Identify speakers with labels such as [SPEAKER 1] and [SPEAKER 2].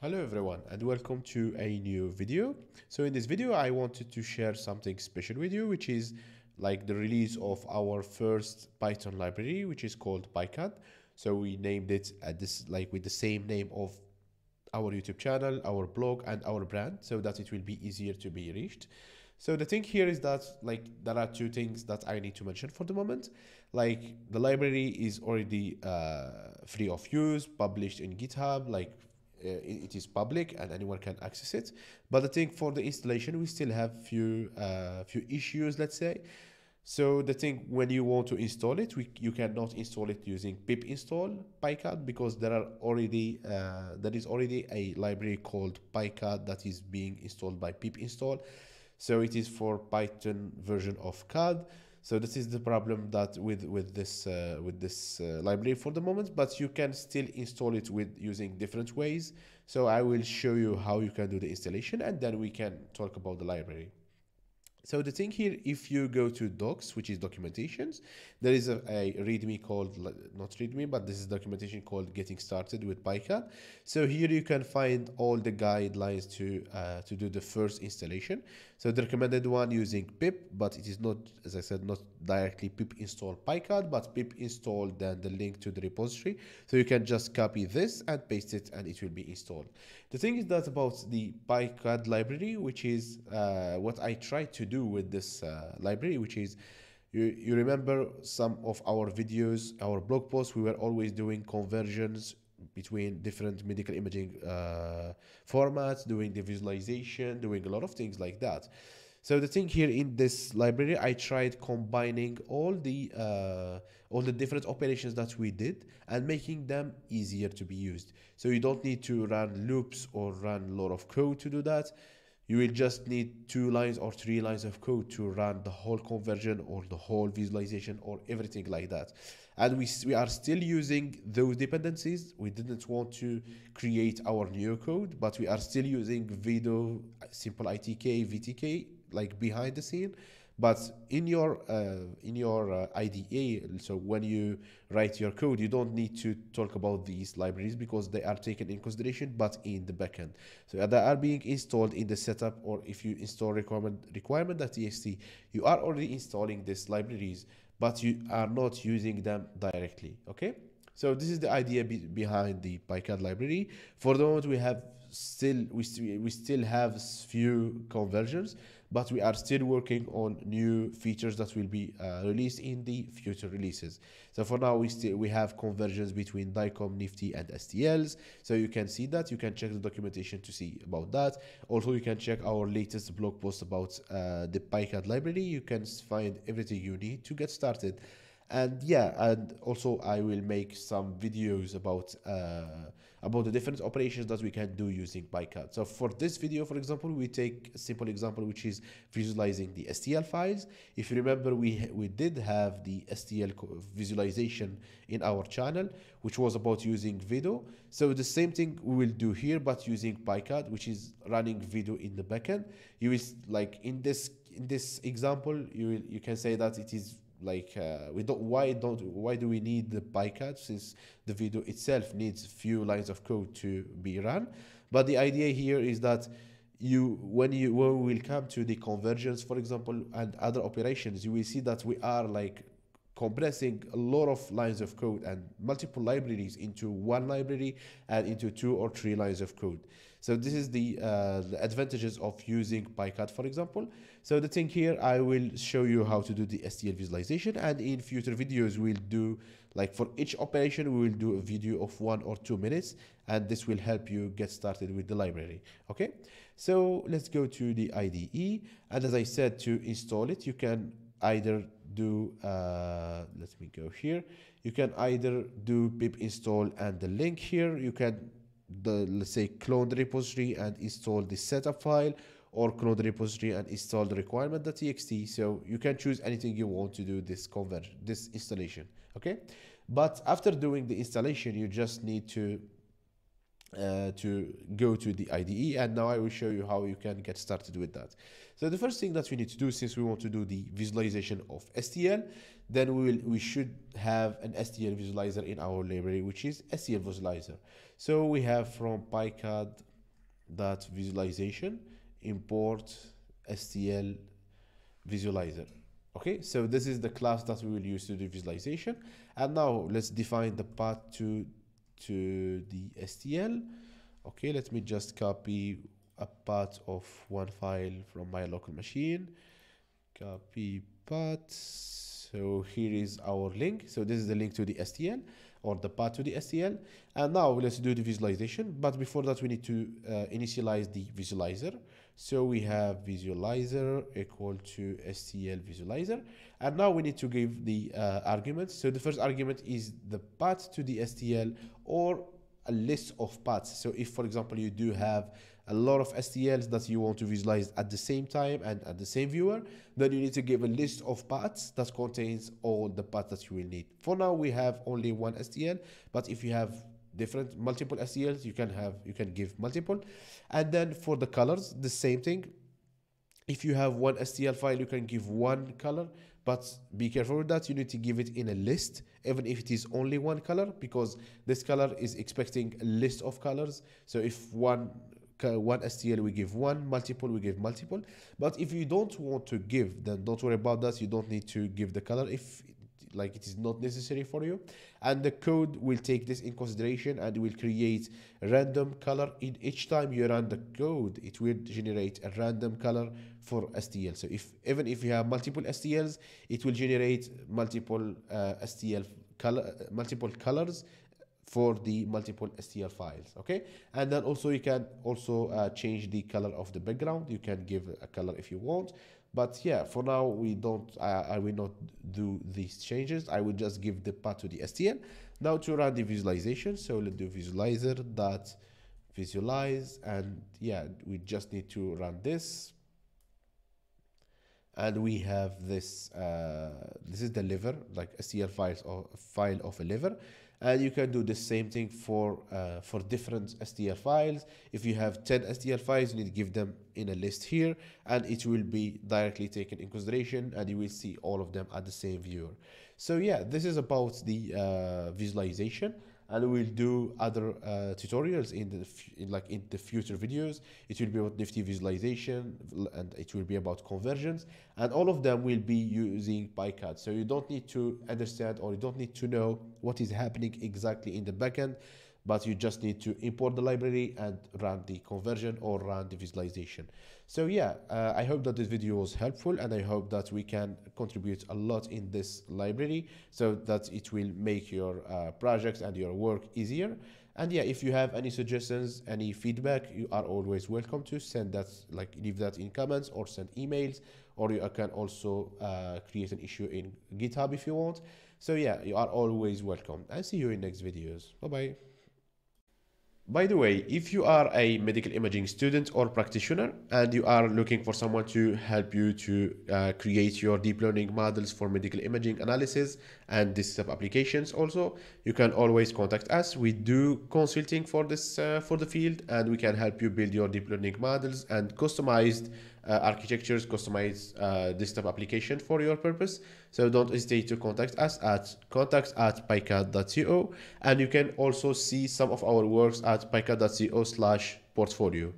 [SPEAKER 1] Hello everyone and welcome to a new video. So in this video I wanted to share something special with you, which is like the release of our first Python library, which is called PyCAD. So we named it at this like with the same name of our YouTube channel, our blog and our brand, so that it will be easier to be reached. So the thing here is that like there are two things that I need to mention for the moment. Like the library is already free of use, published in GitHub, it is public and anyone can access it. But I think for the installation, we still have few issues, let's say. So the thing when you want to install it, you cannot install it using pip install PyCAD because there is already a library called PyCAD that is being installed by pip install. So it is for Python version of CAD. So this is the problem that with this library for the moment, but you can still install it with using different ways. So I will show you how you can do the installation, and then we can talk about the library. So the thing here, if you go to docs, which is documentations, there is a readme called, not readme, but this is documentation called Getting Started with PyCAD. So here you can find all the guidelines to do the first installation. So the recommended one using pip, but it is not, as I said, not directly pip install PyCAD, but pip install then the link to the repository. So you can just copy this and paste it and it will be installed. The thing is that about the PyCAD library, which is what I tried to do with this library, which is you remember some of our videos, our blog posts, we were always doing conversions between different medical imaging formats, doing the visualization, doing a lot of things like that. So the thing here in this library, I tried combining all the different operations that we did and making them easier to be used. So you don't need to run loops or run a lot of code to do that. You will just need 2 lines or 3 lines of code to run the whole conversion or the whole visualization or everything like that. And we are still using those dependencies. We didn't want to create our new code, but we are still using Vido, simple ITK, VTK, like behind the scene. But in your IDE, so when you write your code, you don't need to talk about these libraries because they are taken in consideration, but in the backend. So they are being installed in the setup, or if you install requirement.txt, you are already installing these libraries, but you are not using them directly. Okay. So this is the idea behind the PyCAD library. For the moment, we still have few conversions, but we are still working on new features that will be released in the future releases. So for now, we have conversions between DICOM, Nifty, and STLs. So you can see that. You can check the documentation to see about that. Also, you can check our latest blog post about the PyCAD library. You can find everything you need to get started. And yeah, and also I will make some videos about the different operations that we can do using PyCAD. So for this video, for example, we take a simple example, which is visualizing the STL files. If you remember, we did have the STL visualization in our channel, which was about using Vido. So the same thing we will do here, but using PyCAD, which is running Vido in the backend. You will, like in this example, you can say that it is like why do we need the PyCAD, since the Vido itself needs few lines of code to be run. But the idea here is that when we will come to the conversions, for example, and other operations, you will see that we are like compressing a lot of lines of code and multiple libraries into one library and into 2 or 3 lines of code. So this is the advantages of using PyCAD, for example. So the thing here, I will show you how to do the STL visualization, and in future videos we'll do, like for each operation, we will do a video of 1 or 2 minutes, and this will help you get started with the library. Okay, so let's go to the IDE, and as I said, to install it, you can either do let me go here. You can either do pip install and the link here. You can let's say clone the repository and install the setup file, or clone the repository and install the requirement.txt. So you can choose anything you want to do this installation. Okay, but after doing the installation, you just need to go to the IDE, and now I will show you how you can get started with that. So the first thing that we need to do, since we want to do the visualization of STL, then we should have an STL visualizer in our library, which is STL visualizer. So we have from PyCAD dot visualization import STL visualizer. Okay, so this is the class that we will use to do visualization. And now let's define the path to the STL. Okay, let me just copy a path of one file from my local machine. Copy path. So here is our link. So this is the link to the STL, or the path to the STL. And now let's do the visualization. But before that, we need to initialize the visualizer. So we have visualizer equal to STL visualizer. And now we need to give the arguments. So the first argument is the path to the STL, or a list of paths. So if, for example, you do have a lot of STLs that you want to visualize at the same time and at the same viewer, then you need to give a list of paths that contains all the paths that you will need. For now, we have only one STL, but if you have multiple STLs, you can give multiple. And then for the colors, the same thing. If you have one STL file, you can give one color, but be careful with that. You need to give it in a list, even if it is only one color, because this color is expecting a list of colors. So if one STL we give one, multiple we give multiple. But if you don't want to give, then don't worry about that. You don't need to give the color if it is not necessary for you. And the code will take this in consideration, and will create a random color. In each time you run the code, it will generate a random color for STL. So even if you have multiple STLs, it will generate multiple multiple colors for the multiple STL files. Okay, and then also you can also change the color of the background. You can give a color if you want. But yeah, for now, I will not do these changes. I will just give the path to the STL. Now to run the visualization. So let's do visualizer dot visualize. And yeah, we just need to run this. And we have this, this is the lever, like STL files, or file of a lever. And you can do the same thing for different STL files. If you have 10 STL files, you need to give them in a list here, and it will be directly taken in consideration, and you will see all of them at the same viewer. So yeah, this is about the visualization, and we'll do other tutorials in the future videos. It will be about Nifty visualization, and it will be about conversions, and all of them will be using PYCAD. So you don't need to understand, or you don't need to know what is happening exactly in the backend, but you just need to import the library and run the conversion or run the visualization. So yeah, I hope that this video was helpful, and I hope that we can contribute a lot in this library so that it will make your projects and your work easier. And yeah, if you have any suggestions, any feedback, you are always welcome to send that, leave that in comments or send emails, or you can also create an issue in GitHub if you want. So yeah, you are always welcome. I'll see you in next videos. Bye-bye. By the way, if you are a medical imaging student or practitioner, and you are looking for someone to help you to create your deep learning models for medical imaging analysis and desktop applications also, you can always contact us. We do consulting for this for the field, and we can help you build your deep learning models and customized architectures, customized desktop application for your purpose. So don't hesitate to contact us at contacts@pycad.co, and you can also see some of our works at pycad.co/portfolio.